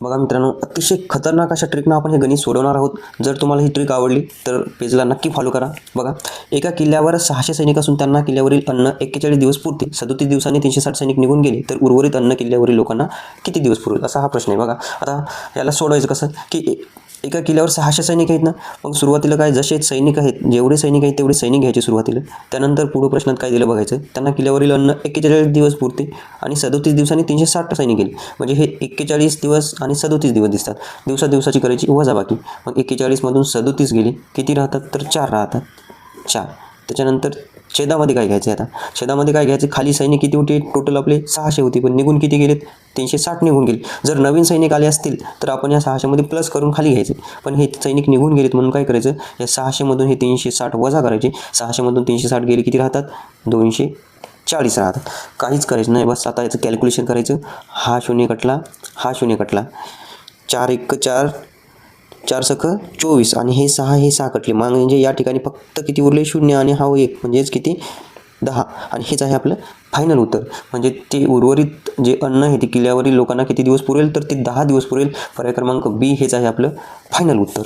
बघा मित्रांनो, अतिशय खतरनाक अशा ट्रिकनं आपण हे गणित सोडवणार आहोत. जर तुम्हाला ही ट्रिक आवडली तर पेजला नक्की फॉलो करा. बघा, एका किल्ल्यावर 600 सैनिक असून त्यांना किल्ल्यावरील अन्न 41 दिवस पुरते. 37 दिवसांनी 360 सैनिक निघून गेले तर उर्वरित अन्न किल्ल्यावरील लोकांना किती दिवस पुरेल, असा हा प्रश्न आहे. बघा, आता याला सोडवायचं कसं की एका किल्ल्यावर 600 सैनिक आहेत ना, मग सुरुवातीला काय जसे सैनिक आहेत, जेवढे सैनिक आहेत तेवढे सैनिक घ्यायचे सुरुवातीला. त्यानंतर पुढे प्रश्नात काय दिलं बघायचं, त्यांना किल्ल्यावरील अन्न 41 दिवस पुरते आणि 37 दिवसांनी 360 सैनिक गेले. म्हणजे हे 41 दिवस आणि 37 दिवस दिसतात. दिवसाची करायची वजाबाकी. मग 41 मधून 37 गेले, किती राहतात तर 4 राहतात. 4. त्याच्यानंतर छेदामध्ये काय घ्यायचं आहे, आता छेदामध्ये काय घ्यायचं, खाली सैनिक किती होते, टोटल आपले 600 होते, पण निघून किती गेलेत, 360 निघून गेले. जर नवीन सैनिक आले असतील तर आपण या 600 मध्ये प्लस करून खाली घ्यायचे, पण हे सैनिक निघून गेलेत म्हणून काय करायचं, या 600 मधून हे 360 वजा करायचे. 600 मधून 360 गेले, किती राहतात, 240 राहतात. काहीच करायचं नाही, बस आता याचं कॅल्क्युलेशन करायचं. हा शून्य कटला, हा शून्य कटला, 4 1 4, 4 सख 24 आणि हे 6 कटले. मग म्हणजे या ठिकाणी फक्त किती उरले, 0 आणि हा 1, म्हणजेच किती, 10. आणि हेच आहे आपलं फायनल उत्तर. म्हणजे ते उर्वरित जे अन्न आहे ते किल्ल्यावरील लोकांना किती दिवस पुरेल, तर ते 10 दिवस पुरेल. पर्याय क्रमांक बी हेच आहे आपलं फायनल उत्तर.